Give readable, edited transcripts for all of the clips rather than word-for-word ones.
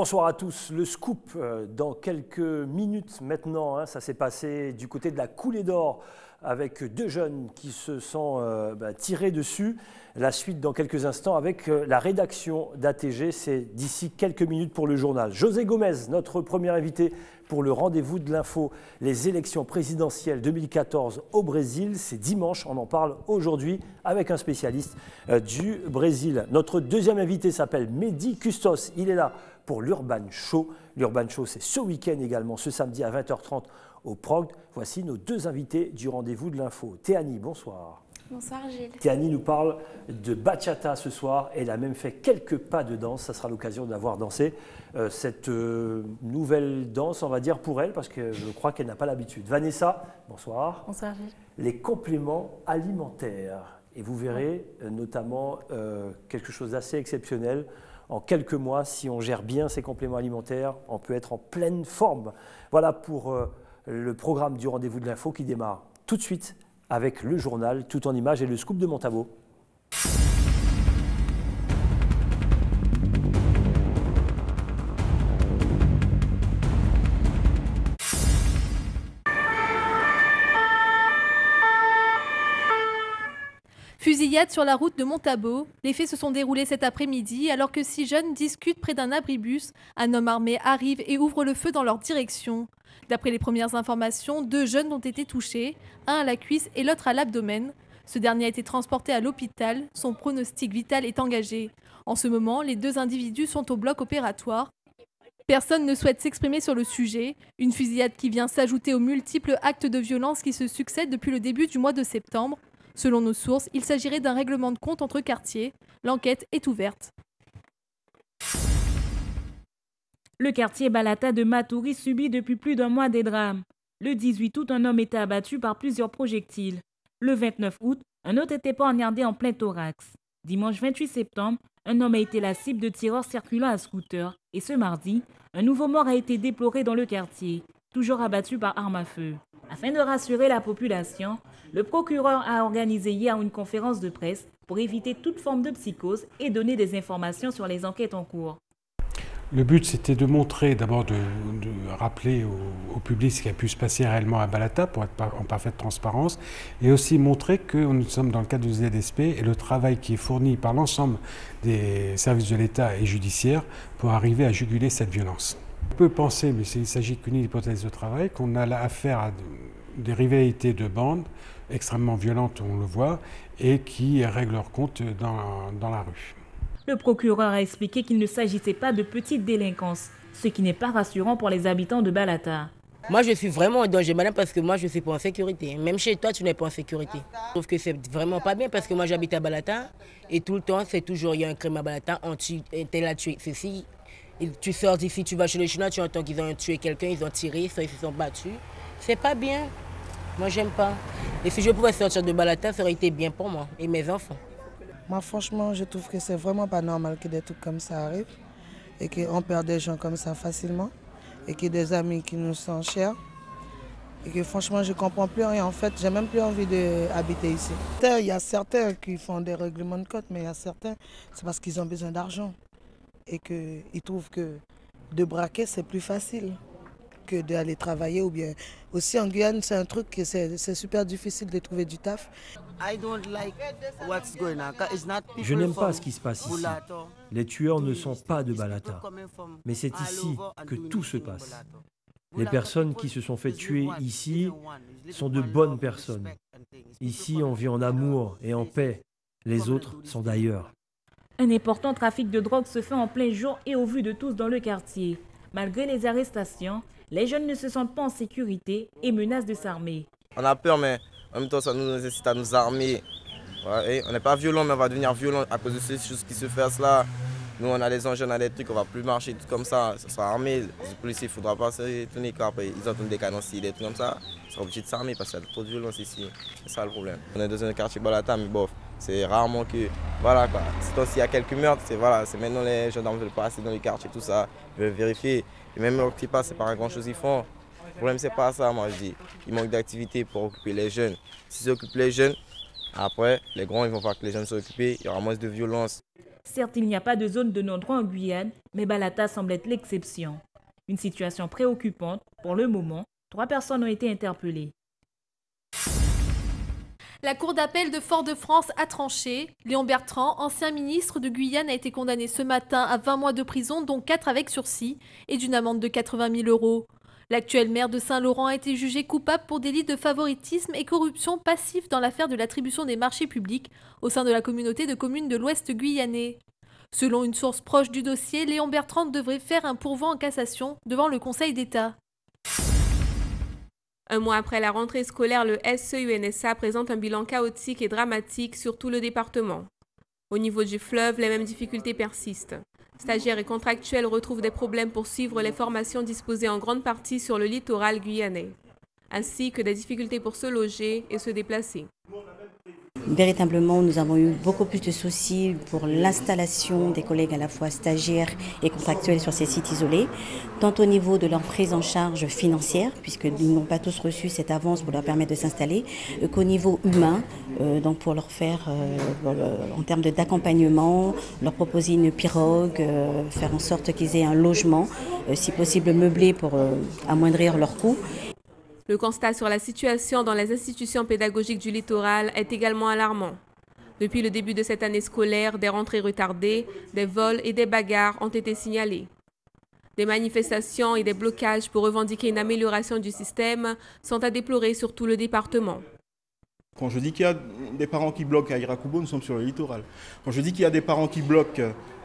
Bonsoir à tous. Le scoop dans quelques minutes maintenant. Ça s'est passé du côté de la Coulée d'Or avec deux jeunes qui se sont tirés dessus. La suite dans quelques instants avec la rédaction d'ATG. C'est d'ici quelques minutes pour le journal. José Gomez, notre premier invité pour le rendez-vous de l'info. Les élections présidentielles 2014 au Brésil, c'est dimanche. On en parle aujourd'hui avec un spécialiste du Brésil. Notre deuxième invité s'appelle Mehdi Custos. Il est là pour l'Urban Show. L'Urban Show, c'est ce week-end également, ce samedi à 20h30 au Prog. Voici nos deux invités du rendez-vous de l'info. Théanie, bonsoir. Bonsoir Gilles. Théanie nous parle de bachata ce soir. Elle a même fait quelques pas de danse. Ça sera l'occasion d'avoir dansé cette nouvelle danse, on va dire, pour elle, parce que je crois qu'elle n'a pas l'habitude. Vanessa, bonsoir. Bonsoir Gilles. Les compléments alimentaires. Et vous verrez notamment quelque chose d'assez exceptionnel. En quelques mois, si on gère bien ces compléments alimentaires, on peut être en pleine forme. Voilà pour le programme du rendez-vous de l'info qui démarre tout de suite avec le journal, tout en images et le scoop de Montabo. Fusillade sur la route de Montabo. Les faits se sont déroulés cet après-midi alors que 6 jeunes discutent près d'un abribus. Un homme armé arrive et ouvre le feu dans leur direction. D'après les premières informations, 2 jeunes ont été touchés, un à la cuisse et l'autre à l'abdomen. Ce dernier a été transporté à l'hôpital. Son pronostic vital est engagé. En ce moment, les 2 individus sont au bloc opératoire. Personne ne souhaite s'exprimer sur le sujet. Une fusillade qui vient s'ajouter aux multiples actes de violence qui se succèdent depuis le début du mois de septembre. Selon nos sources, il s'agirait d'un règlement de compte entre quartiers. L'enquête est ouverte. Le quartier Balata de Maturi subit depuis plus d'un mois des drames. Le 18 août, un homme était abattu par plusieurs projectiles. Le 29 août, un autre était poignardé en plein thorax. Dimanche 28 septembre, un homme a été la cible de tireurs circulant à scooter. Et ce mardi, un nouveau mort a été déploré dans le quartier, toujours abattu par arme à feu. Afin de rassurer la population, le procureur a organisé hier une conférence de presse pour éviter toute forme de psychose et donner des informations sur les enquêtes en cours. Le but, c'était de montrer, d'abord de rappeler au public ce qui a pu se passer réellement à Balata pour être en parfaite transparence et aussi montrer que nous sommes dans le cadre du ZSP et le travail qui est fourni par l'ensemble des services de l'État et judiciaires pour arriver à juguler cette violence. On peut penser, mais il ne s'agit qu'une hypothèse de travail, qu'on a affaire à des rivalités de bandes extrêmement violentes, on le voit, et qui règlent leur compte dans la rue. Le procureur a expliqué qu'il ne s'agissait pas de petite délinquance, ce qui n'est pas rassurant pour les habitants de Balata. Moi, je suis vraiment en danger, madame, parce que moi, je ne suis pas en sécurité. Même chez toi, tu n'es pas en sécurité. Je trouve que c'est vraiment pas bien, parce que moi, j'habite à Balata, et tout le temps, c'est toujours, il y a un crime à Balata, on tue, tel a tué ceci. Tu sors d'ici, tu vas chez les Chinois, tu entends qu'ils ont tué quelqu'un, ils ont tiré, ils se sont battus. C'est pas bien. Moi, j'aime pas. Et si je pouvais sortir de Balata, ça aurait été bien pour moi et mes enfants. Moi, franchement, je trouve que c'est vraiment pas normal que des trucs comme ça arrivent et qu'on perd des gens comme ça facilement et qu'il y ait des amis qui nous sont chers. Et que franchement, je comprends plus rien. En fait, j'ai même plus envie d'habiter ici. Il y a certains qui font des règlements de compte, mais il y a certains, c'est parce qu'ils ont besoin d'argent. Et qu'ils trouvent que de braquer, c'est plus facile que d'aller travailler. Ou bien aussi en Guyane, c'est un truc que c'est super difficile de trouver du taf. Je n'aime pas ce qui se passe ici. Les tueurs ne sont pas de Balata. Mais c'est ici que tout se passe. Les personnes qui se sont fait tuer ici sont de bonnes personnes. Ici, on vit en amour et en paix. Les autres sont d'ailleurs. Un important trafic de drogue se fait en plein jour et au vu de tous dans le quartier. Malgré les arrestations, les jeunes ne se sentent pas en sécurité et menacent de s'armer. On a peur, mais en même temps, ça nous nécessite à nous armer. Ouais, on n'est pas violent, mais on va devenir violent à cause de ces choses qui se passent là. Nous, on a les engins, on a les trucs, on ne va plus marcher tout comme ça. Ça sera armé. Les policiers, il ne faudra pas s'étonner qu'après ils entendent des cadences, des trucs comme ça. Ils seront obligés de s'armer parce qu'il y a trop de violence ici. C'est ça le problème. On est dans un quartier Balata, mais bof. C'est rarement que, voilà quoi, s'il y a quelques meurtres, c'est maintenant les gendarmes veulent passer dans les quartiers, tout ça, ils veulent vérifier. Et même lorsqu'ils passent, c'est pas un grand chose qu'ils font. Le problème c'est pas ça, moi je dis. Il manque d'activité pour occuper les jeunes. S'ils occupent les jeunes, après, les grands ils vont voir que les jeunes sont occupés, il y aura moins de violence. Certes, il n'y a pas de zone de non-droit en Guyane, mais Balata semble être l'exception. Une situation préoccupante. Pour le moment, 3 personnes ont été interpellées. La Cour d'appel de Fort-de-France a tranché. Léon Bertrand, ancien ministre de Guyane, a été condamné ce matin à 20 mois de prison, dont 4 avec sursis, et d'une amende de 80 000 €. L'actuel maire de Saint-Laurent a été jugé coupable pour délit de favoritisme et corruption passive dans l'affaire de l'attribution des marchés publics au sein de la communauté de communes de l'Ouest guyanais. Selon une source proche du dossier, Léon Bertrand devrait faire un pourvoi en cassation devant le Conseil d'État. Un mois après la rentrée scolaire, le SEUNSA présente un bilan chaotique et dramatique sur tout le département. Au niveau du fleuve, les mêmes difficultés persistent. Stagiaires et contractuels retrouvent des problèmes pour suivre les formations disposées en grande partie sur le littoral guyanais, ainsi que des difficultés pour se loger et se déplacer. Véritablement, nous avons eu beaucoup plus de soucis pour l'installation des collègues à la fois stagiaires et contractuels sur ces sites isolés, tant au niveau de leur prise en charge financière, puisqu'ils n'ont pas tous reçu cette avance pour leur permettre de s'installer, qu'au niveau humain, donc pour leur faire, en termes d'accompagnement, leur proposer une pirogue, faire en sorte qu'ils aient un logement, si possible meublé pour amoindrir leurs coûts. Le constat sur la situation dans les institutions pédagogiques du littoral est également alarmant. Depuis le début de cette année scolaire, des rentrées retardées, des vols et des bagarres ont été signalés. Des manifestations et des blocages pour revendiquer une amélioration du système sont à déplorer sur tout le département. Quand je dis qu'il y a des parents qui bloquent à Irakubo, nous sommes sur le littoral. Quand je dis qu'il y a des parents qui bloquent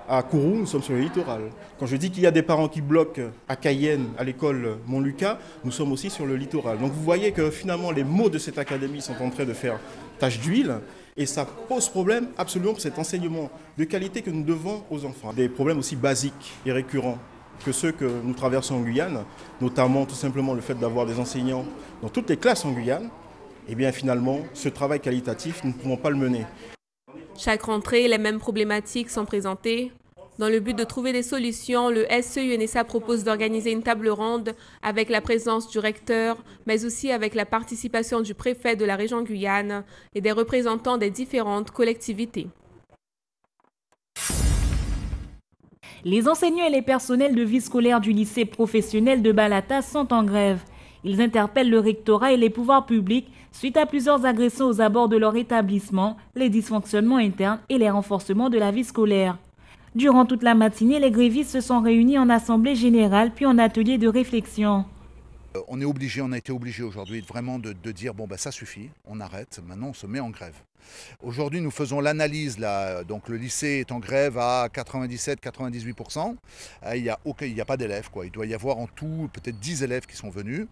à Kourou, nous sommes sur le littoral. Quand je dis qu'il y a des parents qui bloquent à Cayenne, à l'école Montlucas, nous sommes aussi sur le littoral. Donc vous voyez que finalement les mots de cette académie sont en train de faire tache d'huile et ça pose problème absolument pour cet enseignement de qualité que nous devons aux enfants. Des problèmes aussi basiques et récurrents que ceux que nous traversons en Guyane, notamment tout simplement le fait d'avoir des enseignants dans toutes les classes en Guyane, et bien finalement ce travail qualitatif, nous ne pouvons pas le mener. Chaque rentrée, les mêmes problématiques sont présentées. Dans le but de trouver des solutions, le SEUNSA propose d'organiser une table ronde avec la présence du recteur, mais aussi avec la participation du préfet de la région Guyane et des représentants des différentes collectivités. Les enseignants et les personnels de vie scolaire du lycée professionnel de Balata sont en grève. Ils interpellent le rectorat et les pouvoirs publics suite à plusieurs agressions aux abords de leur établissement, les dysfonctionnements internes et les renforcements de la vie scolaire. Durant toute la matinée, les grévistes se sont réunis en assemblée générale puis en atelier de réflexion. On a été obligé aujourd'hui vraiment de dire bon ben ça suffit, on arrête, maintenant on se met en grève. Aujourd'hui nous faisons l'analyse là, donc le lycée est en grève à 97-98%, il n'y a pas d'élèves quoi, il doit y avoir en tout peut-être 10 élèves qui sont venus.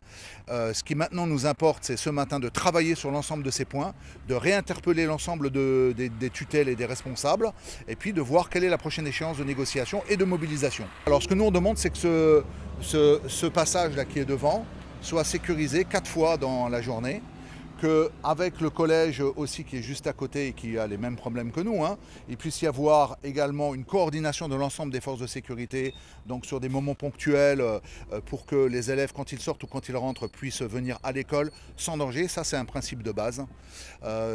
Ce qui maintenant nous importe c'est ce matin de travailler sur l'ensemble de ces points, de réinterpeller l'ensemble des tutelles et des responsables et puis de voir quelle est la prochaine échéance de négociation et de mobilisation. Alors ce que nous on demande c'est que ce passage là qui est devant soit sécurisé 4 fois dans la journée, qu'avec le collège aussi qui est juste à côté et qui a les mêmes problèmes que nous, il puisse y avoir également une coordination de l'ensemble des forces de sécurité, donc sur des moments ponctuels pour que les élèves quand ils sortent ou quand ils rentrent puissent venir à l'école sans danger, ça c'est un principe de base.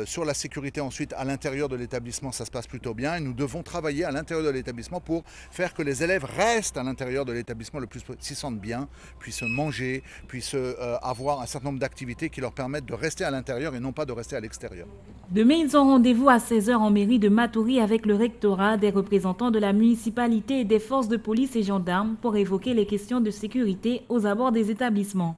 Sur la sécurité ensuite à l'intérieur de l'établissement ça se passe plutôt bien et nous devons travailler à l'intérieur de l'établissement pour faire que les élèves restent à l'intérieur de l'établissement le plus possible, s'y sentent bien, puissent manger, puissent avoir un certain nombre d'activités qui leur permettent de rester à l'intérieur et non pas de rester à l'extérieur. Demain, ils ont rendez-vous à 16h en mairie de Matoury avec le rectorat, des représentants de la municipalité et des forces de police et gendarmes pour évoquer les questions de sécurité aux abords des établissements.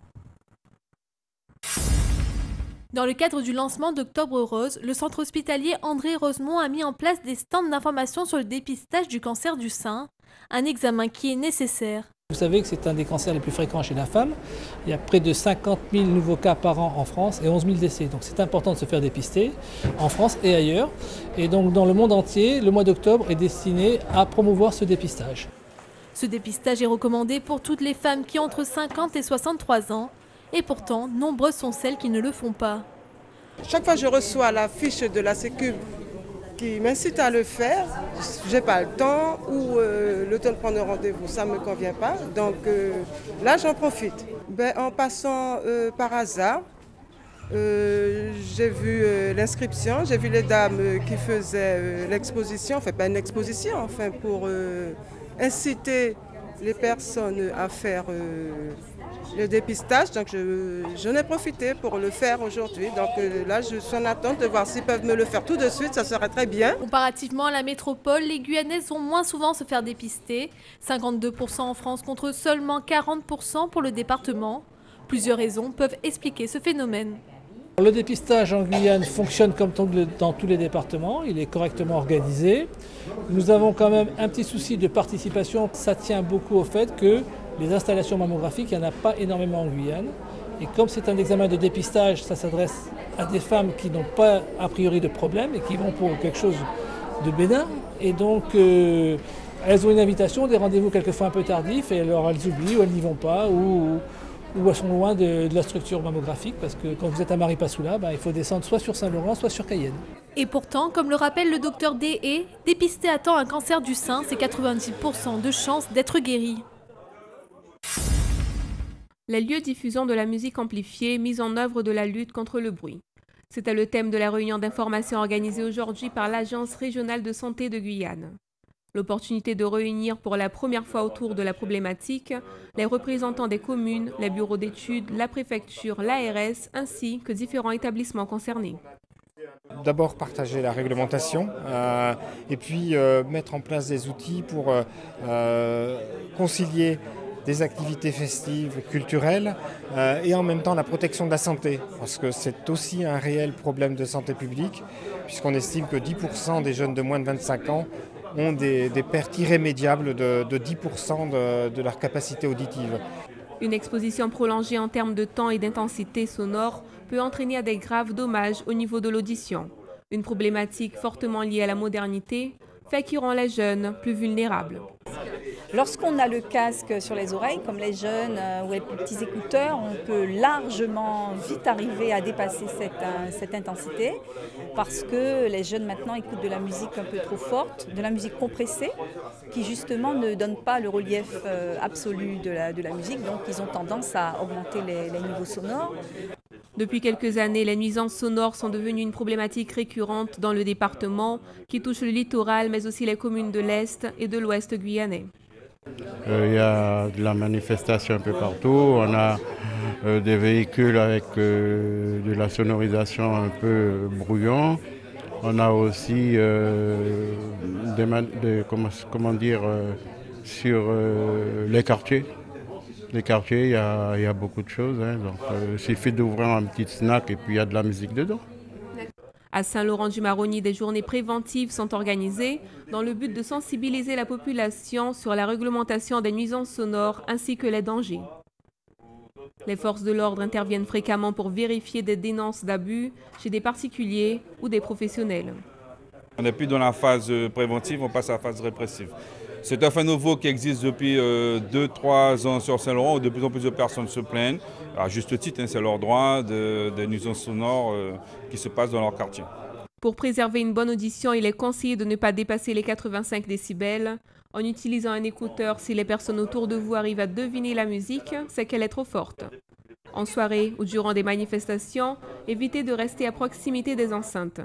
Dans le cadre du lancement d'Octobre Rose, le centre hospitalier André Rosemont a mis en place des stands d'information sur le dépistage du cancer du sein, un examen qui est nécessaire. Vous savez que c'est un des cancers les plus fréquents chez la femme. Il y a près de 50 000 nouveaux cas par an en France et 11 000 décès. Donc c'est important de se faire dépister en France et ailleurs. Et donc dans le monde entier, le mois d'octobre est destiné à promouvoir ce dépistage. Ce dépistage est recommandé pour toutes les femmes qui ont entre 50 et 63 ans. Et pourtant, nombreuses sont celles qui ne le font pas. Chaque fois que je reçois la fiche de la Sécu qui m'incite à le faire, j'ai pas le temps ou le temps de prendre un rendez-vous, ça ne me convient pas. Donc là, j'en profite. En passant par hasard, J'ai vu l'inscription, j'ai vu les dames qui faisaient l'exposition, enfin pas une exposition, enfin pour inciter les personnes à faire le dépistage. Donc j'en ai profité pour le faire aujourd'hui. Donc là, je suis en attente de voir s'ils peuvent me le faire tout de suite, ça serait très bien. Comparativement à la métropole, les Guyanaises vont moins souvent se faire dépister, 52% en France contre seulement 40% pour le département. Plusieurs raisons peuvent expliquer ce phénomène. Le dépistage en Guyane fonctionne comme dans tous les départements, il est correctement organisé. Nous avons quand même un petit souci de participation, ça tient beaucoup au fait que les installations mammographiques, il n'y en a pas énormément en Guyane. Et comme c'est un examen de dépistage, ça s'adresse à des femmes qui n'ont pas a priori de problème et qui vont pour quelque chose de bénin. Et donc elles ont une invitation, des rendez-vous quelquefois un peu tardifs, et alors elles oublient ou elles n'y vont pas, ou elles sont loin de la structure mammographique, parce que quand vous êtes à Maripasoula, il faut descendre soit sur Saint-Laurent, soit sur Cayenne. Et pourtant, comme le rappelle le docteur D.E., dépister à temps un cancer du sein, c'est 90% de chances d'être guéri. Les lieux diffusant de la musique amplifiée, mise en œuvre de la lutte contre le bruit. C'était le thème de la réunion d'information organisée aujourd'hui par l'Agence régionale de santé de Guyane. L'opportunité de réunir pour la première fois autour de la problématique les représentants des communes, les bureaux d'études, la préfecture, l'ARS ainsi que différents établissements concernés. D'abord partager la réglementation et puis mettre en place des outils pour concilier des activités festives, culturelles et en même temps la protection de la santé, parce que c'est aussi un réel problème de santé publique, puisqu'on estime que 10% des jeunes de moins de 25 ans ont des pertes irrémédiables de 10% de leur capacité auditive. Une exposition prolongée en termes de temps et d'intensité sonore peut entraîner à des graves dommages au niveau de l'audition. Une problématique fortement liée à la modernité, fait qui rend les jeunes plus vulnérables. Lorsqu'on a le casque sur les oreilles, comme les jeunes ou les petits écouteurs, on peut largement vite arriver à dépasser cette intensité, parce que les jeunes maintenant écoutent de la musique un peu trop forte, de la musique compressée, qui justement ne donne pas le relief absolu de la musique, donc ils ont tendance à augmenter les niveaux sonores. Depuis quelques années, les nuisances sonores sont devenues une problématique récurrente dans le département, qui touche le littoral, mais aussi les communes de l'Est et de l'Ouest guyanais. Il y a de la manifestation un peu partout, on a des véhicules avec de la sonorisation un peu brouillon, on a aussi sur les quartiers. Les quartiers, il y a beaucoup de choses, donc il suffit d'ouvrir un petit snack et puis il y a de la musique dedans. À Saint-Laurent-du-Maroni, des journées préventives sont organisées dans le but de sensibiliser la population sur la réglementation des nuisances sonores ainsi que les dangers. Les forces de l'ordre interviennent fréquemment pour vérifier des dénonces d'abus chez des particuliers ou des professionnels. On n'est plus dans la phase préventive, on passe à la phase répressive. C'est un fait nouveau qui existe depuis 2-3 ans sur Saint-Laurent, où de plus en plus de personnes se plaignent, à juste titre, c'est leur droit, des nuisances sonores qui se passent dans leur quartier. Pour préserver une bonne audition, il est conseillé de ne pas dépasser les 85 décibels. En utilisant un écouteur, si les personnes autour de vous arrivent à deviner la musique, c'est qu'elle est trop forte. En soirée ou durant des manifestations, évitez de rester à proximité des enceintes.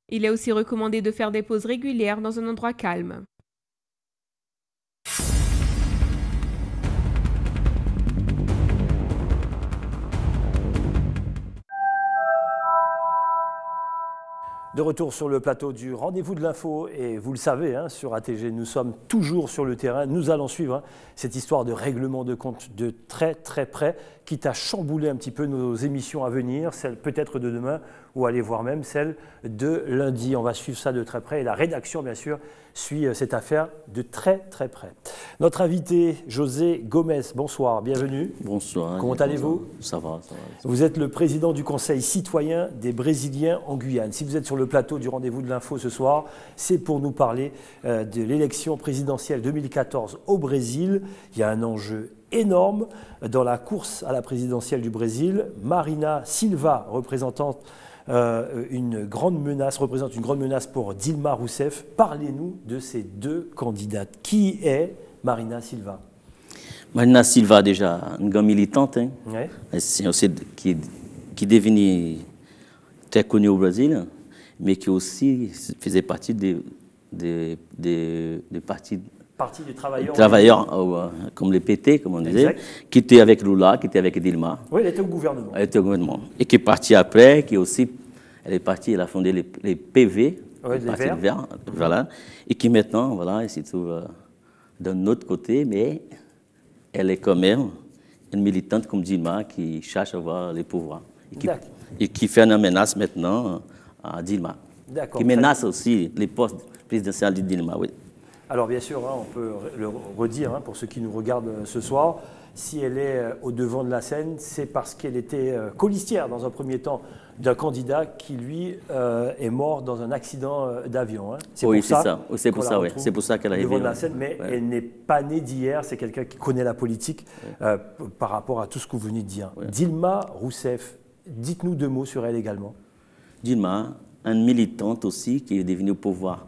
Il est aussi recommandé de faire des pauses régulières dans un endroit calme. De retour sur le plateau du Rendez-vous de l'info, et vous le savez, sur ATG, nous sommes toujours sur le terrain. Nous allons suivre cette histoire de règlement de compte de très très près, quitte à chambouler un petit peu nos émissions à venir, celle peut-être de demain, ou aller voir même celle de lundi. On va suivre ça de très près, et la rédaction, bien sûr, suit cette affaire de très très près. Notre invité, José Gomes, bonsoir, bienvenue. Bonsoir. Comment allez-vous ? Ça va. Vous êtes le président du Conseil citoyen des Brésiliens en Guyane. Si vous êtes sur le plateau du Rendez-vous de l'info ce soir, c'est pour nous parler de l'élection présidentielle 2014 au Brésil. Il y a un enjeu énorme dans la course à la présidentielle du Brésil. Marina Silva, représente une grande menace pour Dilma Rousseff. Parlez-nous de ces deux candidates. Qui est Marina Silva ? Marina Silva, déjà, une grande militante, ouais. qui qui est devenu très connu au Brésil, mais qui aussi faisait partie des partis des travailleurs, comme les PT, comme on disait, qui était avec Lula, qui était avec Dilma. Oui, elle était au gouvernement. Elle était au gouvernement. Et qui est partie après, elle est partie, elle a fondé les PV, les Verts. Voilà, et qui maintenant, voilà, elle se trouve d'un autre côté, mais elle est quand même une militante comme Dilma qui cherche à avoir les pouvoirs et qui fait une menace maintenant à Dilma, qui menace aussi les postes présidentiels de Dilma. Oui. Alors bien sûr, on peut le redire pour ceux qui nous regardent ce soir, si elle est au devant de la scène, c'est parce qu'elle était colistière dans un premier temps d'un candidat qui, lui, est mort dans un accident d'avion. Oui, c'est ça. C'est pour ça, oui. C'est pour ça qu'elle est devant de la scène, mais elle n'est pas née d'hier. C'est quelqu'un qui connaît la politique par rapport à tout ce que vous venez de dire. Dilma Rousseff, dites-nous 2 mots sur elle également. Dilma, une militante aussi qui est devenue au pouvoir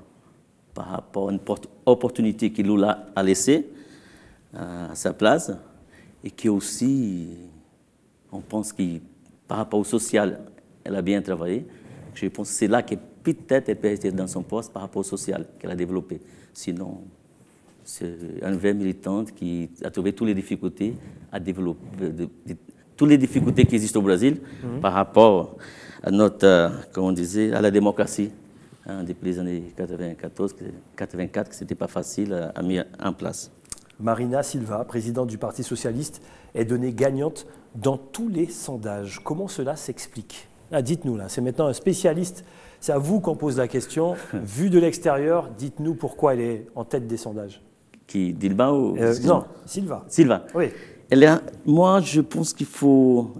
par rapport à une opportunité que Lula a laissée à sa place et qui aussi, on pense que par rapport au social, elle a bien travaillé. Je pense que c'est là que peut-être elle peut rester dans son poste par rapport au social qu'elle a développé. Sinon, c'est une vraie militante qui a trouvé toutes les difficultés à développer, toutes les difficultés qui existent au Brésil par rapport à notre, comme on disait, à la démocratie. Depuis les années 84, que ce n'était pas facile à mettre en place. Marina Silva, présidente du Parti socialiste, est donnée gagnante dans tous les sondages. Comment cela s'explique? Dites-nous, là, c'est maintenant un spécialiste, c'est à vous qu'on pose la question. Vu de l'extérieur, dites-nous pourquoi elle est en tête des sondages. Qui, Dilma ou non, Silva. Silva. Oui. Moi, je pense qu'il faut...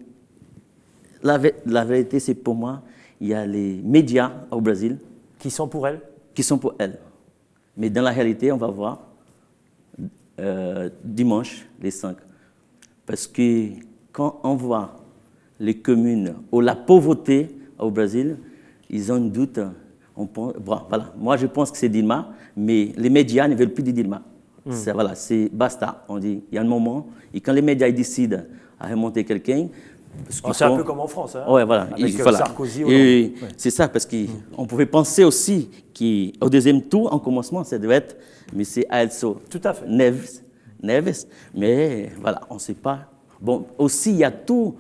La vérité, c'est pour moi, il y a les médias au Brésil, qui sont pour elle? Qui sont pour elle. Mais dans la réalité, on va voir dimanche, les 5. Parce que quand on voit les communes ou la pauvreté au Brésil, ils ont un doute. Voilà. Moi, je pense que c'est Dilma, mais les médias ne veulent plus de Dilma. Voilà, c'est basta. On dit, il y a un moment, et quand les médias décident à remonter quelqu'un, c'est un peu comme en France, ouais, voilà. Avec Sarkozy. C'est ça, parce qu'on pouvait penser aussi qu'au deuxième tour, en commencement, ça devait être M. Aécio Neves. Mais voilà, on ne sait pas. Bon, aussi, il y a tout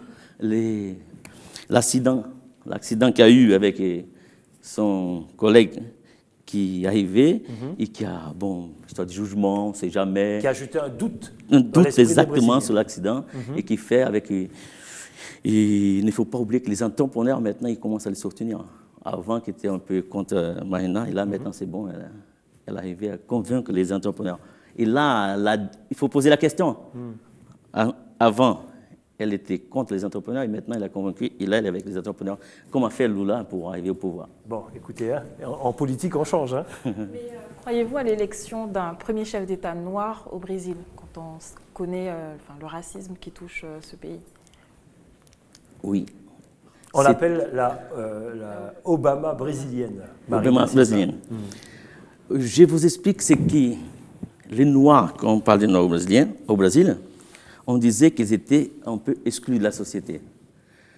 l'accident qu'il y a eu avec son collègue qui est arrivé et qui a, histoire de jugement, on ne sait jamais. Qui a ajouté un doute. Un doute exactement sur l'accident et qui fait avec... Et il ne faut pas oublier que les entrepreneurs, maintenant, ils commencent à les soutenir. Avant, qui étaient un peu contre Marina, et là, maintenant, c'est bon, elle est arrivée à convaincre les entrepreneurs. Et là, il faut poser la question. Avant, elle était contre les entrepreneurs, et maintenant, elle a convaincu, et là, elle est avec les entrepreneurs. Comment faire Lula pour arriver au pouvoir? Bon, écoutez, en politique, on change. Mais croyez-vous à l'élection d'un premier chef d'État noir au Brésil, quand on connaît le racisme qui touche ce pays? Oui. On l'appelle la Obama brésilienne. Obama brésilienne. Je vous explique ce qui... Les Noirs, quand on parle des Noirs brésiliens, au Brésil, on disait qu'ils étaient un peu exclus de la société.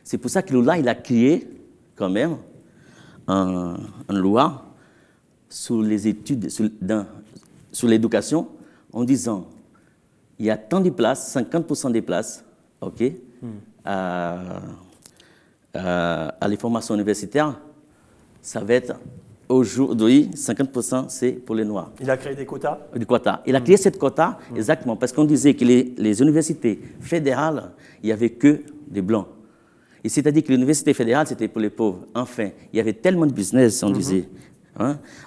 C'est pour ça que Lula, il a créé quand même une loi sur les études, sur l'éducation, en disant il y a tant de places, 50% des places, ok, à les formations universitaires, ça va être aujourd'hui, 50% c'est pour les Noirs. Il a créé des quotas? Des quotas. Il a créé cette quota exactement parce qu'on disait que les universités fédérales, il n'y avait que des Blancs. Et c'est-à-dire que l'université fédérale, c'était pour les pauvres. Enfin, il y avait tellement de business, on disait,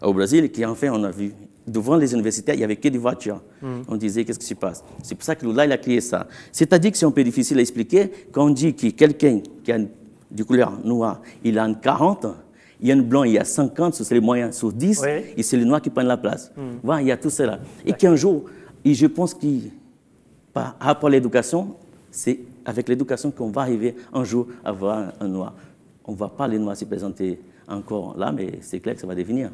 au Brésil, qu'enfin, on a vu. Devant les universités, il n'y avait que des voitures. On disait, qu'est-ce qui se passe? C'est pour ça que Lula, il a créé ça. C'est-à-dire que c'est un peu difficile à expliquer. Quand on dit que quelqu'un qui a une couleur noire, il a une 40, il y a un blanc, il y a 50, c'est les moyens sur 10, et c'est les noirs qui prennent la place. Voilà, il y a tout cela. Et qu'un jour, et je pense que par rapport à l'éducation, c'est avec l'éducation qu'on va arriver un jour à voir un noir. On ne voit pas les noirs se présenter encore là, mais c'est clair que ça va devenir.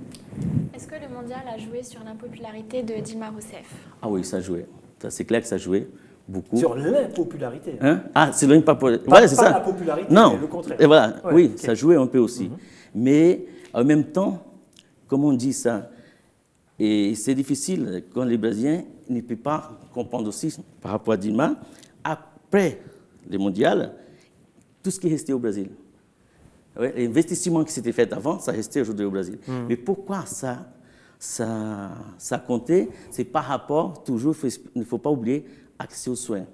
Est-ce que le mondial a joué sur l'impopularité de Dilma Rousseff? Ah oui, ça a joué. C'est clair que ça a joué. beaucoup. Sur l'impopularité. Hein? Ah, c'est l'impopularité. Voilà, Ouais, c'est ça. La popularité, non. mais le contraire. Et voilà, Ouais, oui, okay. Ça jouait un peu aussi. Mais en même temps, comme on dit ça, et c'est difficile quand les Brésiliens ne peuvent pas comprendre aussi par rapport à Dilma, après les mondiales, tout ce qui est resté au Brésil. Ouais, l'investissement qui s'était fait avant, ça restait aujourd'hui au Brésil. Mais pourquoi ça comptait? C'est par rapport, toujours, il ne faut pas oublier, accès aux soins.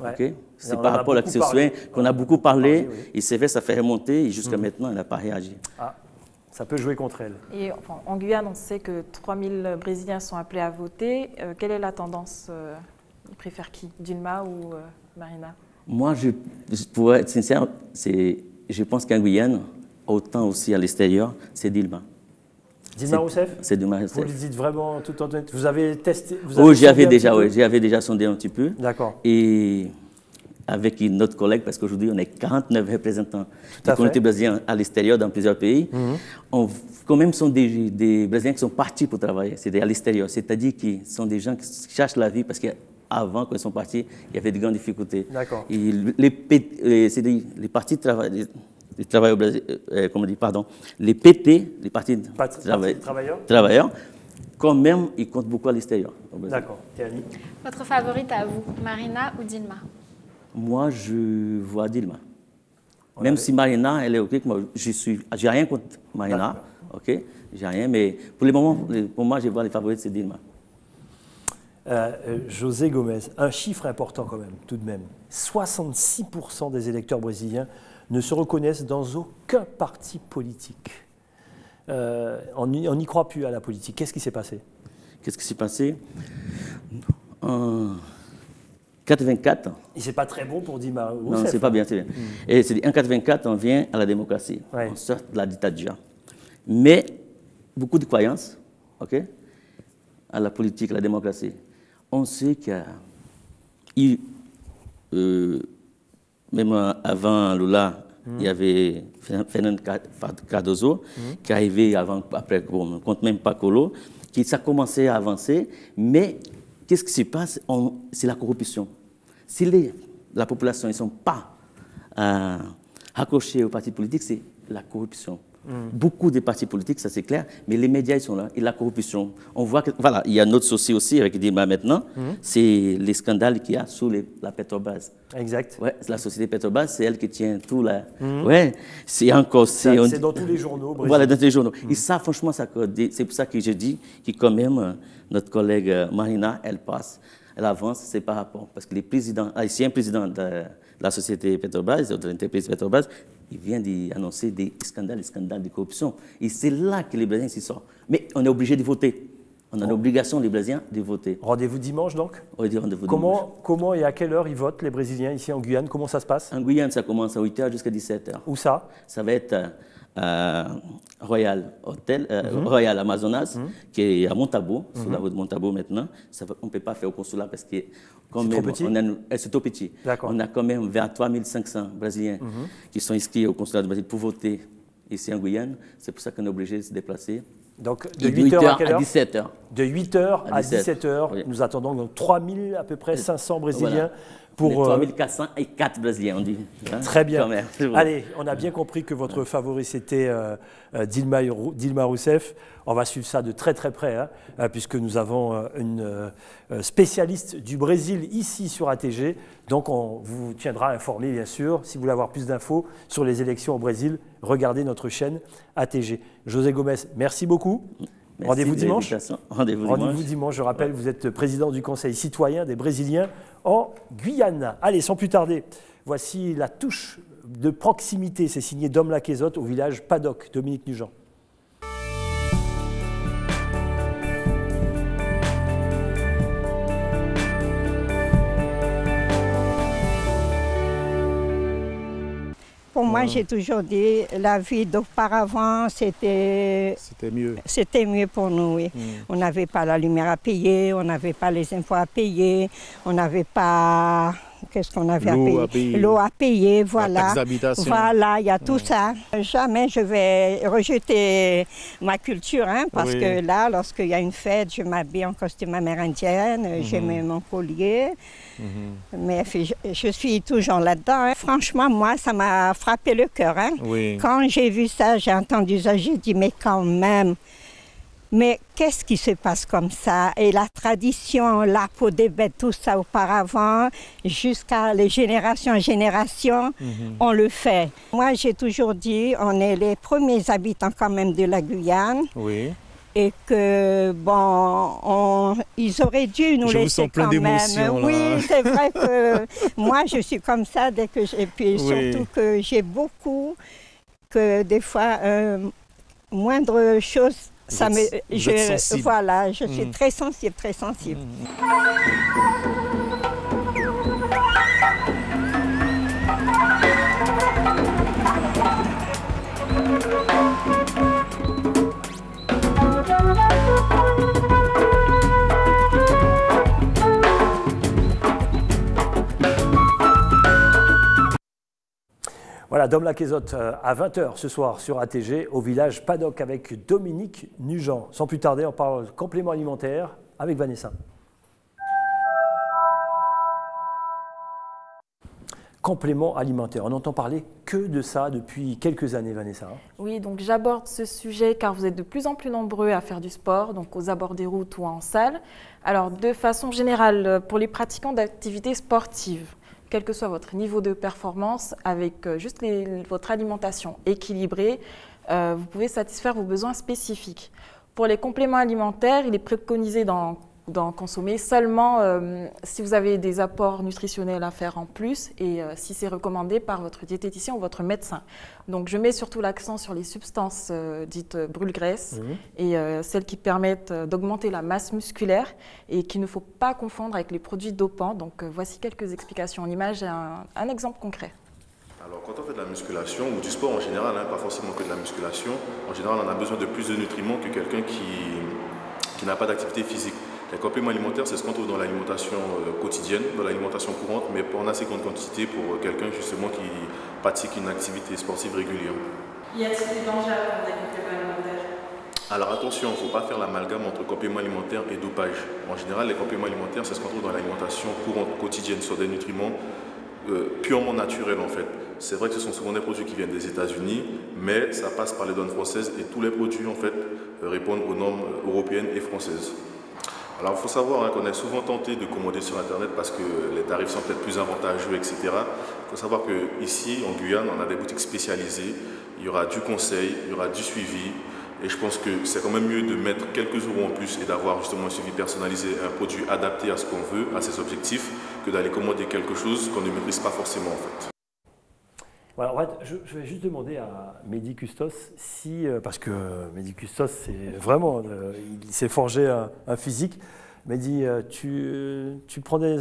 Ouais. Okay? C'est par rapport à l'accès aux soins qu'on a beaucoup parlé, et c'est vrai, ça fait remonter, et jusqu'à maintenant, elle n'a pas réagi. Ah, ça peut jouer contre elle. Et enfin, en Guyane, on sait que 3000 Brésiliens sont appelés à voter. Quelle est la tendance? Ils préfèrent qui? Dilma ou Marina? Moi, pour être sincère, je pense qu'en Guyane, autant aussi à l'extérieur, c'est Dilma. Dilma Rousseff? C'est Dilma Rousseff. Vous le dites vraiment tout en tête. Vous avez testé? Oh, j'avais déjà sondé un petit peu. D'accord. Et avec notre collègue, parce qu'aujourd'hui, on est 49 représentants de la communauté brésilienne à l'extérieur, dans plusieurs pays. Quand même, sont des Brésiliens qui sont partis pour travailler, c'est à l'extérieur. C'est-à-dire qu'ils sont des gens qui cherchent la vie, parce qu'avant, quand ils sont partis, il y avait de grandes difficultés. D'accord. Et les partis de travail, au Brésil, comment dire, pardon, les PT, les partis travailleurs, quand même, ils comptent beaucoup à l'extérieur. D'accord. Théanie? Votre favorite à vous, Marina ou Dilma? Moi, je vois Dilma. Même si Marina, elle est OK, moi, j'ai rien contre Marina, OK, j'ai rien, mais pour moi, je vois les favorites, c'est Dilma. José Gomez, un chiffre important quand même, tout de même. 66% des électeurs brésiliens ne se reconnaissent dans aucun parti politique. On n'y croit plus à la politique. Qu'est-ce qui s'est passé? Qu'est-ce qui s'est passé? En 84. Et c'est pas très bon pour Dilma Rousseff. Non, c'est pas bien. Et c'est en 84, on vient à la démocratie. On sort de la dictature. Mais beaucoup de croyances, OK, à la politique, à la démocratie. On sait qu'il y a même avant Lula, il y avait Fernando Cardoso qui arrivait après, on ne compte même pas Collor, qui ça commençait à avancer, mais qu'est-ce qui se passe? C'est la corruption. Si la population ne sont pas accrochés aux partis politiques, c'est la corruption. Beaucoup de partis politiques, ça c'est clair, mais les médias ils sont là, et la corruption. On voit que, voilà, il y a un autre souci aussi avec Dilma maintenant, c'est les scandales qu'il y a sous la Petrobras. Exact. Ouais, la société Petrobras, c'est elle qui tient tout là. Ouais, c'est encore. C'est dans tous les journaux. Voilà, dans tous les journaux. Et ça, franchement, c'est pour ça que je dis que quand même, notre collègue Marina, elle passe, elle avance, c'est par rapport. Parce que les présidents, anciens présidents de la société Petrobras, de l'entreprise Petrobras, il vient d'annoncer des scandales de corruption. Et c'est là que les Brésiliens s'y sortent. Mais on est obligé de voter. On a l'obligation, les Brésiliens, de voter. Rendez-vous dimanche, donc? Oui, rendez-vous dimanche. Comment et à quelle heure ils votent, les Brésiliens, ici en Guyane? Comment ça se passe? En Guyane, ça commence à 8h jusqu'à 17h. Où ça? Ça va être Royal Hotel, Royal Amazonas, qui est à Montabo, sur la route de Montabo maintenant. On ne peut pas faire au consulat parce que c'est trop petit. On a quand même vers 3500 Brésiliens qui sont inscrits au consulat du Brésil pour voter ici en Guyane. C'est pour ça qu'on est obligé de se déplacer. Donc de 8h à quelle heure? 17h. De 8h à 17h, oui. Nous attendons donc 3000 à peu près 500 Brésiliens. Voilà. Pour 3404 Brésiliens, on dit. Hein, très bien. Allez, on a bien compris que votre favori, c'était Dilma Rousseff. On va suivre ça de très très près, hein, puisque nous avons une spécialiste du Brésil ici sur ATG. Donc on vous tiendra informé, bien sûr. Si vous voulez avoir plus d'infos sur les élections au Brésil, regardez notre chaîne ATG. José Gomez, merci beaucoup. Rendez-vous dimanche. Rendez-vous dimanche. Je rappelle, vous êtes président du Conseil citoyen des Brésiliens en Guyane. Allez, sans plus tarder, voici la touche de proximité. C'est signé Dom Laquezotte au village Paddock. Dominique Nugent. Pour moi, j'ai toujours dit la vie d'auparavant, c'était mieux. C'était mieux pour nous, oui. On n'avait pas la lumière à payer, on n'avait pas les impôts à payer, on n'avait pas qu'est-ce qu'on avait à payer? L'eau à payer, voilà. La taxe d'habitation. Voilà, il y a tout ça. Jamais je vais rejeter ma culture, hein, parce que là, lorsqu'il y a une fête, je m'habille en costume amérindienne, j'ai mon collier. Mais je suis toujours là-dedans. Hein. Franchement, moi, ça m'a frappé le cœur. Hein. Quand j'ai vu ça, j'ai entendu ça, j'ai dit, mais quand même, mais qu'est-ce qui se passe comme ça? Et la tradition, la peau des bêtes, tout ça auparavant, jusqu'à les générations en génération, on le fait. Moi, j'ai toujours dit, on est les premiers habitants quand même de la Guyane. Et que, bon, ils auraient dû nous laisser quand même. Oui, c'est vrai que moi, je suis comme ça dès que j'ai... Et puis surtout que j'ai beaucoup, que des fois, moindre chose, ça me... Voilà, je suis très sensible, très sensible. Voilà, Dom Laquezotte à 20h ce soir sur ATG au village Paddock avec Dominique Nugent. Sans plus tarder, on parle complément alimentaire avec Vanessa. Complément alimentaire, on n'entend parler que de ça depuis quelques années, Vanessa. Oui, donc j'aborde ce sujet car vous êtes de plus en plus nombreux à faire du sport, donc aux abords des routes ou en salle. Alors, de façon générale, pour les pratiquants d'activités sportives, quel que soit votre niveau de performance, avec juste votre alimentation équilibrée, vous pouvez satisfaire vos besoins spécifiques. Pour les compléments alimentaires, il est préconisé d'en consommer seulement si vous avez des apports nutritionnels à faire en plus et si c'est recommandé par votre diététicien ou votre médecin. Donc je mets surtout l'accent sur les substances dites brûle-graisse et celles qui permettent d'augmenter la masse musculaire et qu'il ne faut pas confondre avec les produits dopants. Donc voici quelques explications en images et un exemple concret. Alors quand on fait de la musculation ou du sport en général, pas forcément que de la musculation, en général on a besoin de plus de nutriments que quelqu'un qui n'a pas d'activité physique. Les compléments alimentaires, c'est ce qu'on trouve dans l'alimentation quotidienne, dans l'alimentation courante, mais pas en assez grande quantité pour quelqu'un justement qui pratique une activité sportive régulière. Y a-t-il des dangers à prendre des compléments alimentaires? Alors attention, il ne faut pas faire l'amalgame entre compléments alimentaires et dopage. En général, les compléments alimentaires, c'est ce qu'on trouve dans l'alimentation courante, quotidienne, sur des nutriments purement naturels en fait. C'est vrai que ce sont souvent des produits qui viennent des États-Unis, mais ça passe par les douanes françaises et tous les produits en fait répondent aux normes européennes et françaises. Alors il faut savoir qu'on est souvent tenté de commander sur Internet parce que les tarifs sont peut-être plus avantageux, etc. Il faut savoir qu'ici, en Guyane, on a des boutiques spécialisées, il y aura du conseil, il y aura du suivi. Et je pense que c'est quand même mieux de mettre quelques euros en plus et d'avoir justement un suivi personnalisé, un produit adapté à ce qu'on veut, à ses objectifs, que d'aller commander quelque chose qu'on ne maîtrise pas forcément en fait. Voilà, je vais juste demander à Mehdi Custos si, parce que Mehdi Custos, c'est vraiment, il s'est forgé un physique. Mehdi, tu prends des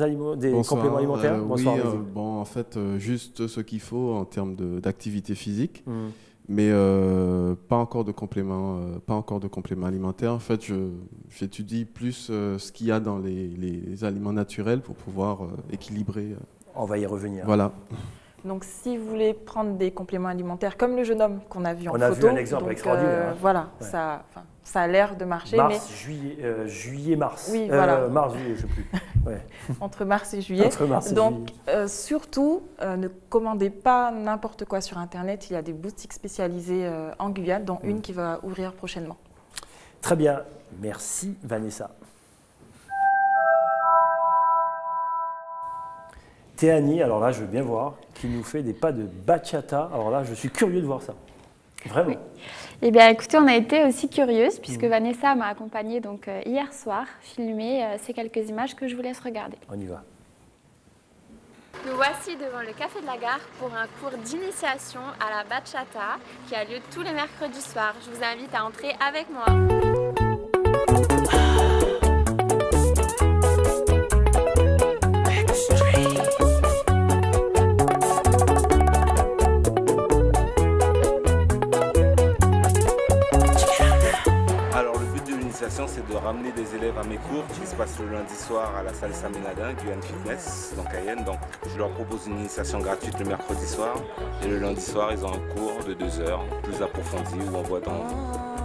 compléments alimentaires? Bonsoir, oui, bon, en fait, juste ce qu'il faut en termes d'activité physique, mais pas encore de compléments alimentaires. En fait, j'étudie plus ce qu'il y a dans les aliments naturels pour pouvoir équilibrer. On va y revenir. Voilà. Donc, si vous voulez prendre des compléments alimentaires comme le jeune homme qu'on a vu en photo, on a vu un exemple extraordinaire. Voilà, ouais. Ça a l'air de marcher. Juillet-mars. Oui, voilà. Mars-juillet, je ne sais plus. Ouais. Entre mars et juillet. Donc, surtout, ne commandez pas n'importe quoi sur Internet. Il y a des boutiques spécialisées en Guyane, dont une qui va ouvrir prochainement. Très bien. Merci, Vanessa. Théanie, alors là, je veux bien voir, qui nous fait des pas de bachata. Alors là, je suis curieux de voir ça. Vraiment. Oui. Eh bien, écoutez, on a été aussi curieuse, puisque Vanessa m'a accompagnée donc, hier soir, filmer ces quelques images que je vous laisse regarder. On y va. Nous voici devant le Café de la Gare pour un cours d'initiation à la bachata qui a lieu tous les mercredis soirs. Je vous invite à entrer avec moi. C'est de ramener des élèves à mes cours qui se passent le lundi soir à la salle Saminadin, Guyane Fitness, dans Cayenne. Donc je leur propose une initiation gratuite le mercredi soir. Et le lundi soir, ils ont un cours de 2 heures, plus approfondi, où on voit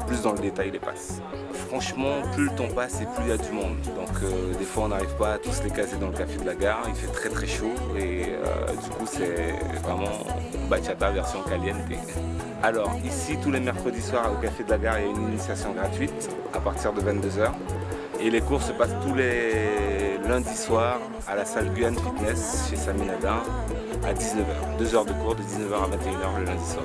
plus dans le détail les passes. Franchement, plus le temps passe et plus il y a du monde. Donc des fois, on n'arrive pas à tous les caser dans le café de la gare. Il fait très très chaud et du coup, c'est vraiment bachata version caliente. Alors ici, tous les mercredis soirs au café de la gare, il y a une initiation gratuite à partir de 22h. Et les cours se passent tous les lundis soirs à la salle Guyane Fitness chez Saminadin à 19h. 2 heures de cours de 19h à 21h le lundi soir.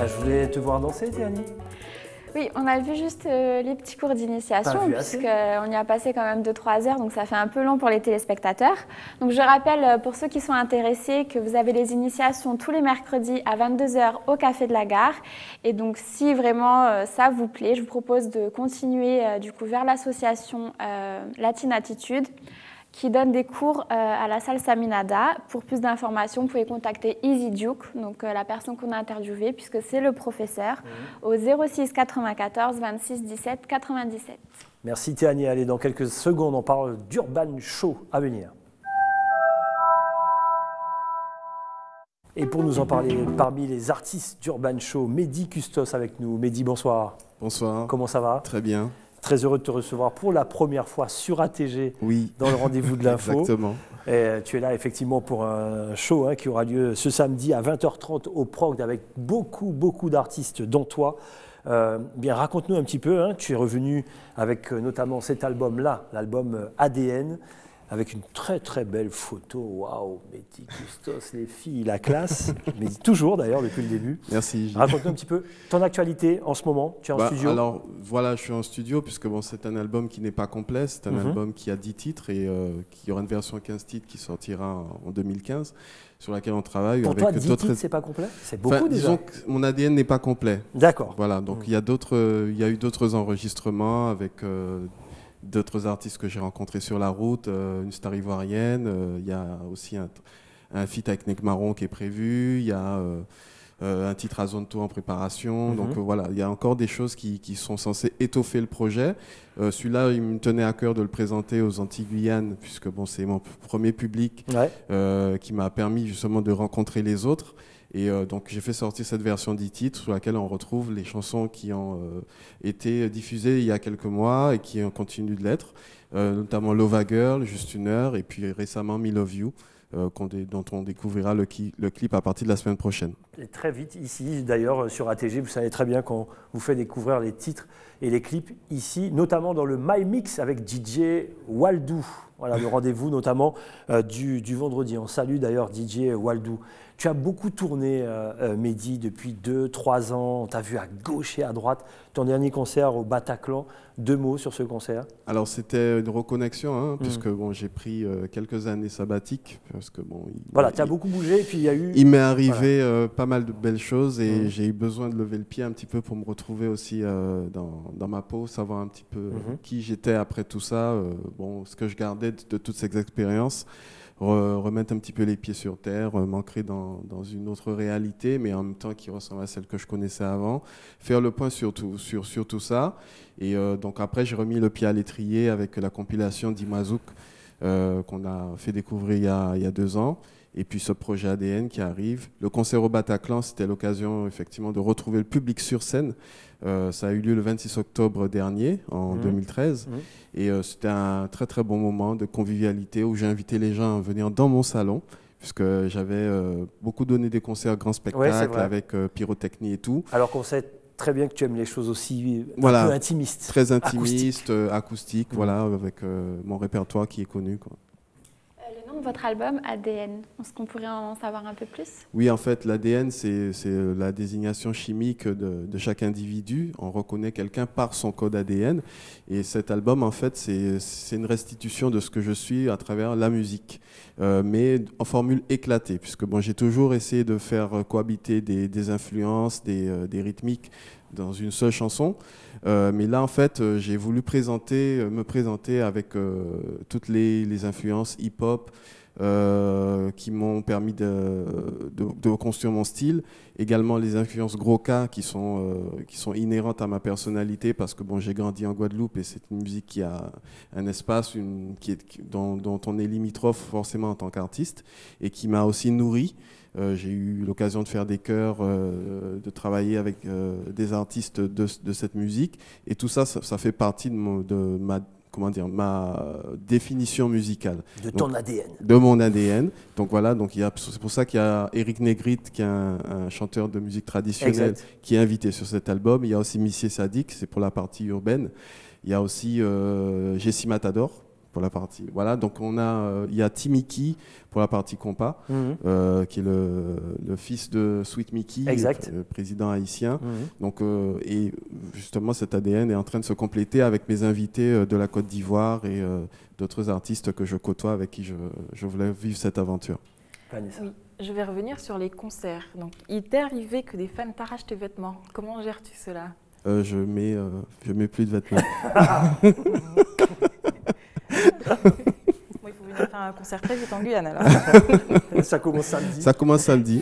Je voulais te voir danser, Tiani. Oui, on a vu juste les petits cours d'initiation, puisqu'on y a passé quand même 2-3 heures, donc ça fait un peu long pour les téléspectateurs. Donc je rappelle pour ceux qui sont intéressés que vous avez les initiations tous les mercredis à 22h au Café de la Gare. Et donc si vraiment ça vous plaît, je vous propose de continuer du coup vers l'association Latine Attitude, qui donne des cours à la salle Saminada. Pour plus d'informations, vous pouvez contacter Easy Duke, donc la personne qu'on a interviewée, puisque c'est le professeur, au 06 94 26 17 97. Merci Tiani. Allez, dans quelques secondes, on parle d'Urban Show à venir. Et pour nous en parler, parmi les artistes d'Urban Show, Mehdi Custos avec nous. Mehdi, bonsoir. Bonsoir. Comment ça va? Très bien. Très heureux de te recevoir pour la première fois sur ATG, dans le rendez-vous de l'info. Exactement. Et tu es là effectivement pour un show qui aura lieu ce samedi à 20h30 au Prog avec beaucoup d'artistes dont toi. Bien, raconte-nous un petit peu, tu es revenu avec notamment cet album-là, l'album ADN, avec une très belle photo. Waouh, Mehdi Custos, les filles, la classe. Mais toujours d'ailleurs depuis le début. Merci. Raconte-nous un petit peu ton actualité en ce moment. Tu es en studio? Alors voilà, je suis en studio puisque c'est un album qui n'est pas complet. C'est un album qui a 10 titres et qui aura une version 15 titres qui sortira en 2015 sur laquelle on travaille. Pour toi, 10 titres, c'est pas complet? C'est beaucoup déjà. Disons que mon ADN n'est pas complet. D'accord. Voilà, donc il y a eu d'autres enregistrements avec d'autres artistes que j'ai rencontrés sur la route, une star ivoirienne, il y a aussi un feat avec Nek Marron qui est prévu, il y a un titre à Zonto en préparation, donc voilà, il y a encore des choses qui sont censées étoffer le projet. Celui-là, il me tenait à cœur de le présenter aux Antilles-Guyane, puisque c'est mon premier public qui m'a permis justement de rencontrer les autres. Et donc j'ai fait sortir cette version 10 titres sur laquelle on retrouve les chansons qui ont été diffusées il y a quelques mois et qui continuent de l'être, notamment Love a Girl, Juste une heure, et puis récemment Me Love You, dont on découvrira le clip à partir de la semaine prochaine. Et très vite ici, d'ailleurs sur ATG, vous savez très bien qu'on vous fait découvrir les titres et les clips ici, notamment dans le My Mix avec DJ Waldou. Voilà le rendez-vous notamment du vendredi. On salue d'ailleurs DJ Waldou. Tu as beaucoup tourné, Mehdi, depuis 2-3 ans. On t'a vu à gauche et à droite. Ton dernier concert au Bataclan, 2 mots sur ce concert? Alors c'était une reconnexion, puisque j'ai pris quelques années sabbatiques. Parce que, tu as beaucoup bougé et puis il y a eu... Il m'est arrivé pas mal de belles choses et j'ai eu besoin de lever le pied un petit peu pour me retrouver aussi dans ma peau, savoir un petit peu qui j'étais après tout ça, ce que je gardais de toutes ces expériences. Remettre un petit peu les pieds sur terre, m'ancrer dans une autre réalité, mais en même temps qui ressemble à celle que je connaissais avant. Faire le point sur tout ça. Et donc après, j'ai remis le pied à l'étrier avec la compilation d'Imazouk qu'on a fait découvrir il y a 2 ans. Et puis ce projet ADN qui arrive. Le concert au Bataclan, c'était l'occasion effectivement de retrouver le public sur scène. Ça a eu lieu le 26 octobre dernier, en 2013. Et c'était un très bon moment de convivialité où j'ai invité les gens à venir dans mon salon, puisque j'avais beaucoup donné des concerts grands spectacles avec pyrotechnie et tout. Alors qu'on sait très bien que tu aimes les choses aussi un peu intimistes. Très intimistes, acoustiques, avec mon répertoire qui est connu, quoi. Votre album ADN, est-ce qu'on pourrait en savoir un peu plus? Oui, en fait, l'ADN, c'est la désignation chimique de chaque individu. On reconnaît quelqu'un par son code ADN. Et cet album, en fait, c'est une restitution de ce que je suis à travers la musique, mais en formule éclatée, puisque j'ai toujours essayé de faire cohabiter des influences, des rythmiques dans une seule chanson. Mais là, en fait, j'ai voulu me présenter avec toutes les influences hip-hop, qui m'ont permis de construire mon style. Également les influences Gros-Cas qui sont inhérentes à ma personnalité parce que bon, j'ai grandi en Guadeloupe et c'est une musique qui a un espace dont on est limitrophe forcément en tant qu'artiste et qui m'a aussi nourri. J'ai eu l'occasion de faire des chœurs, de travailler avec des artistes de cette musique et tout ça, ça fait partie de ma définition musicale. De ton ADN. De mon ADN. Donc voilà, c'est pour ça qu'il y a Eric Negrite, qui est un chanteur de musique traditionnelle, exact, qui est invité sur cet album. Il y a aussi Missy Sadik, c'est pour la partie urbaine. Il y a aussi Jessie Matador pour la partie. Voilà, donc il y a Timiki pour la partie compas, qui est le fils de Sweet Mickey, le président haïtien. Donc, et justement, cet ADN est en train de se compléter avec mes invités de la Côte d'Ivoire et d'autres artistes que je côtoie avec qui je voulais vivre cette aventure. Oui, je vais revenir sur les concerts. Donc, il t'est arrivé que des fans t'arrachent tes vêtements. Comment gères-tu cela ? Je mets plus de vêtements. Bon, il faut venir faire un concert très vite en Guyane alors. Ça commence samedi. Ça commence samedi.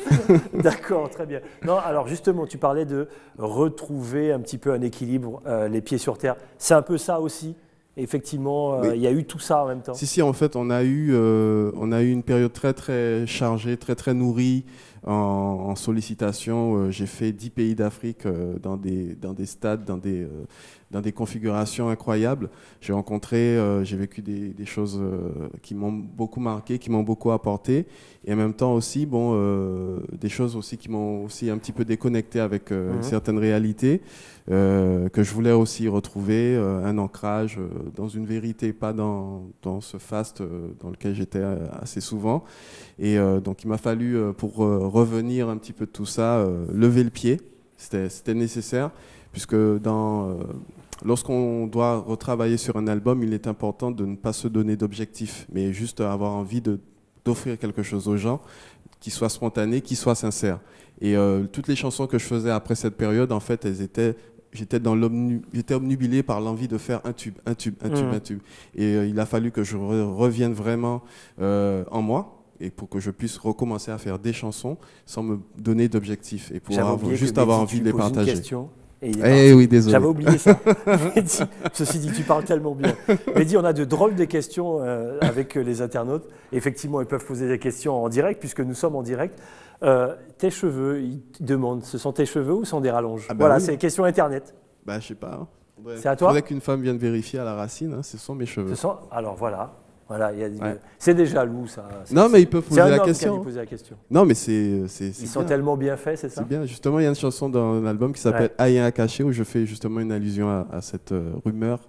D'accord, très bien. Non, alors justement, tu parlais de retrouver un petit peu un équilibre, les pieds sur terre. C'est un peu ça aussi. Effectivement, il y a eu tout ça en même temps. Si, en fait, on a eu une période très, très chargée, très, très nourrie en sollicitation. J'ai fait 10 pays d'Afrique dans des stades, dans des configurations incroyables. J'ai vécu des choses qui m'ont beaucoup marqué, qui m'ont beaucoup apporté. Et en même temps aussi, des choses aussi qui m'ont aussi un petit peu déconnecté avec certaines réalités. Que je voulais aussi retrouver, un ancrage dans une vérité, pas dans ce faste dans lequel j'étais assez souvent. Et donc il m'a fallu, pour revenir un petit peu de tout ça, lever le pied. C'était nécessaire, puisque lorsqu'on doit retravailler sur un album, il est important de ne pas se donner d'objectifs, mais juste avoir envie d'offrir quelque chose aux gens qui soit spontané, qui soit sincère. Et toutes les chansons que je faisais après cette période, en fait, j'étais obnubilé par l'envie de faire un tube. Et il a fallu que je revienne vraiment en moi, et pour que je puisse recommencer à faire des chansons sans me donner d'objectifs et pouvoir juste avoir envie de les partager. Oui, désolé. J'avais oublié ça. Ceci dit, tu parles tellement bien. Mehdi, on a de drôles de questions avec les internautes. Effectivement, ils peuvent poser des questions en direct, puisque nous sommes en direct. Tes cheveux, ils demandent, ce sont tes cheveux ou sont des rallonges? Voilà, oui. C'est question Internet. Je sais pas. C'est à toi? Il faudrait qu'une femme vienne vérifier à la racine, ce sont mes cheveux. Alors voilà. C'est des jaloux, ça. Non, mais ils peuvent poser la question. Poser la question. Non, mais ils sont tellement bien faits, c'est ça? C'est bien. Justement, il y a une chanson dans l'album qui s'appelle Aïe à cacher, où je fais justement une allusion à cette rumeur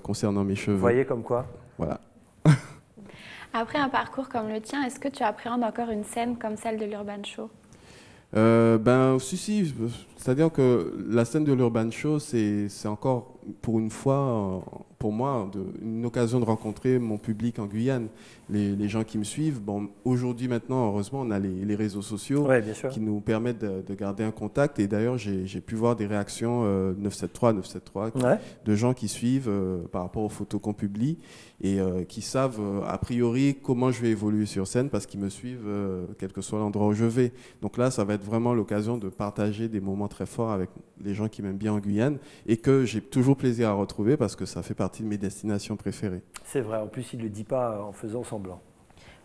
concernant mes cheveux. Vous voyez comme quoi? Voilà. Après un parcours comme le tien, est-ce que tu appréhendes encore une scène comme celle de l'Urban Show? Si. C'est-à-dire que la scène de l'Urban Show, c'est encore, pour une fois, pour moi, une occasion de rencontrer mon public en Guyane, les gens qui me suivent. Bon, aujourd'hui, maintenant, heureusement, on a les réseaux sociaux qui nous permettent de garder un contact. Et d'ailleurs, j'ai pu voir des réactions 973 de gens qui suivent par rapport aux photos qu'on publie et qui savent a priori comment je vais évoluer sur scène parce qu'ils me suivent quel que soit l'endroit où je vais. Donc là, ça va être vraiment l'occasion de partager des moments très forts avec les gens qui m'aiment bien en Guyane et que j'ai toujours plaisir à retrouver parce que ça fait partie de mes destinations préférées. C'est vrai, en plus il ne le dit pas en faisant semblant.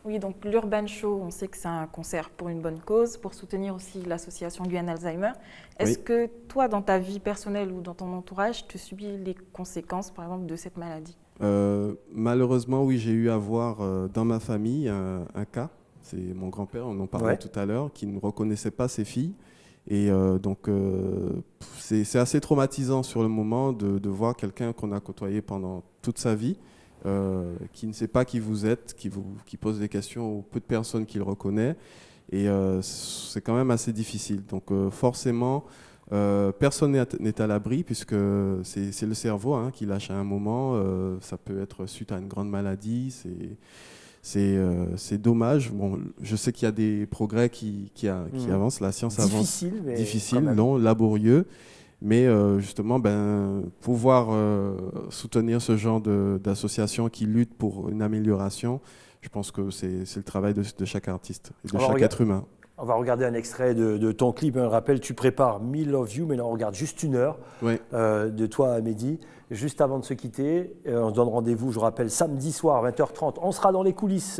Oui, donc l'Urban Show, on sait que c'est un concert pour une bonne cause, pour soutenir aussi l'association Guyane Alzheimer. Est-ce que toi, dans ta vie personnelle ou dans ton entourage, tu subis les conséquences, par exemple, de cette maladie? Malheureusement, oui, j'ai eu à voir dans ma famille un cas. C'est mon grand-père, on en parlait tout à l'heure, qui ne reconnaissait pas ses filles. Et donc, c'est assez traumatisant sur le moment de voir quelqu'un qu'on a côtoyé pendant toute sa vie, qui ne sait pas qui vous êtes, qui pose des questions aux peu de personnes qu'il reconnaît. Et c'est quand même assez difficile. Donc, forcément, personne n'est à l'abri, puisque c'est le cerveau qui lâche à un moment. Ça peut être suite à une grande maladie. C'est dommage. Bon, je sais qu'il y a des progrès qui avancent, la science avance. Difficile, difficile, long, laborieux. Mais justement, pouvoir soutenir ce genre d'associations qui luttent pour une amélioration, je pense que c'est le travail de chaque artiste et de chaque être humain. On va regarder un extrait de ton clip. Un rappel, tu prépares Me Love You, mais là on regarde juste 1 heure de toi, Mehdi. Juste avant de se quitter, on se donne rendez-vous, je rappelle, samedi soir, 20h30. On sera dans les coulisses.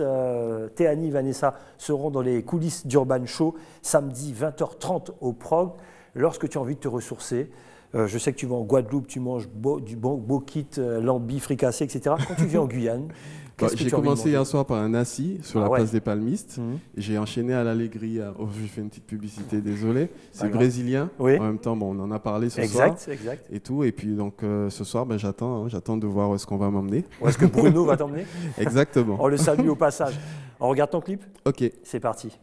Théanie, Vanessa seront dans les coulisses d'Urban Show, samedi 20h30 au Prog. Lorsque tu as envie de te ressourcer, je sais que tu vas en Guadeloupe, tu manges du beau kit, lambi, fricassé, etc. Quand tu viens en Guyane, j'ai commencé hier soir par un assis sur la place des Palmistes. J'ai enchaîné à l'Allegria. Oh, je fais une petite publicité, désolé. C'est brésilien. En même temps, on en a parlé ce soir. Exact. Et tout. Et puis donc ce soir, j'attends de voir où est-ce qu'on va m'emmener. Où est-ce que Bruno va t'emmener? Exactement. On le salue au passage. On regarde ton clip? Ok. C'est parti.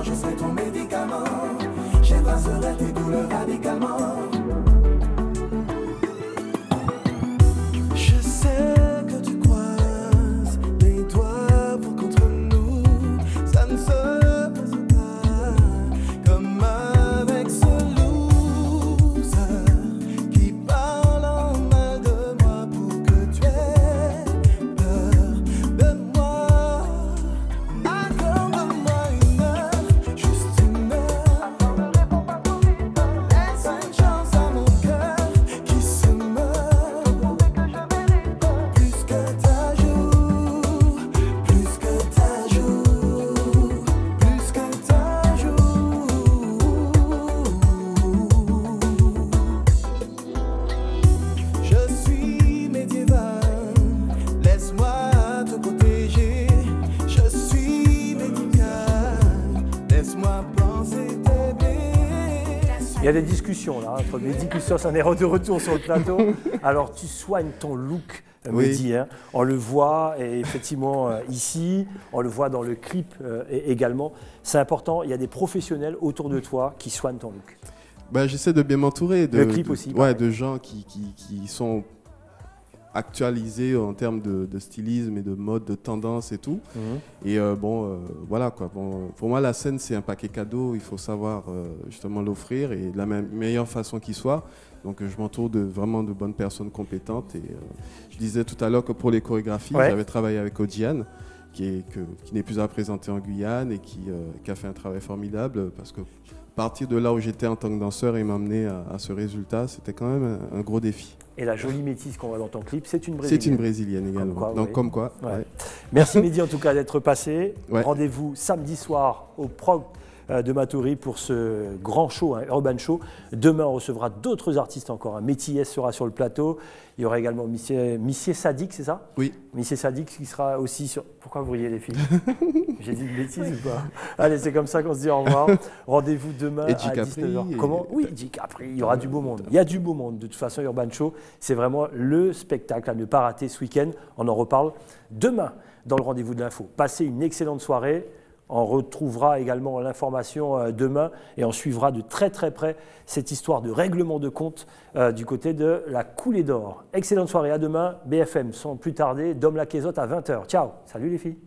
Je serai ton médicament, j'effacerai tes douleurs radicalement. Je sais que tu croises les doigts pour contre nous, ça ne se passe pas comme avec ce loser qui parle en mal de moi pour que tu aies peur de moi. Accorde-moi une heure. Il y a des discussions là, entre Mehdi Custos, on est de retour sur le plateau. Alors tu soignes ton look, Mehdi, hein. On le voit et effectivement ici, on le voit dans le clip également. C'est important, il y a des professionnels autour de toi qui soignent ton look. J'essaie de bien m'entourer de gens qui sont actualisés en termes de stylisme et de mode, de tendance et tout. Et voilà quoi. Pour moi, la scène, c'est un paquet cadeau. Il faut savoir justement l'offrir et de la meilleure façon qui soit. Donc, je m'entoure vraiment de bonnes personnes compétentes. Et je disais tout à l'heure que pour les chorégraphies, j'avais travaillé avec Odiane, qui n'est plus à présenter en Guyane et qui a fait un travail formidable parce que partir de là où j'étais en tant que danseur et m'amener à ce résultat, c'était quand même un gros défi. Et la jolie métisse qu'on voit dans ton clip, c'est une Brésilienne. C'est une Brésilienne également. Comme quoi. Merci Mehdi en tout cas d'être passé. Rendez-vous samedi soir au Prog de Matoury pour ce grand show, Urban Show. Demain, on recevra d'autres artistes encore. Métis sera sur le plateau. Il y aura également Missier Sadik, c'est ça? Oui. Missier Sadik qui sera aussi sur... Pourquoi vous riez les filles? J'ai dit une bêtise ou pas? Allez, c'est comme ça qu'on se dit au revoir. Rendez-vous demain à 19h. Comment? Oui, J. Capri, il y aura du beau monde. Il y a du beau monde. De toute façon, Urban Show, c'est vraiment le spectacle à ne pas rater ce week-end. On en reparle demain dans le rendez-vous de l'info. Passez une excellente soirée. On retrouvera également l'information demain et on suivra de très très près cette histoire de règlement de compte du côté de la Coulée d'Or. Excellente soirée, à demain. BFM, sans plus tarder, Dom Laquezotte à 20h. Ciao, salut les filles.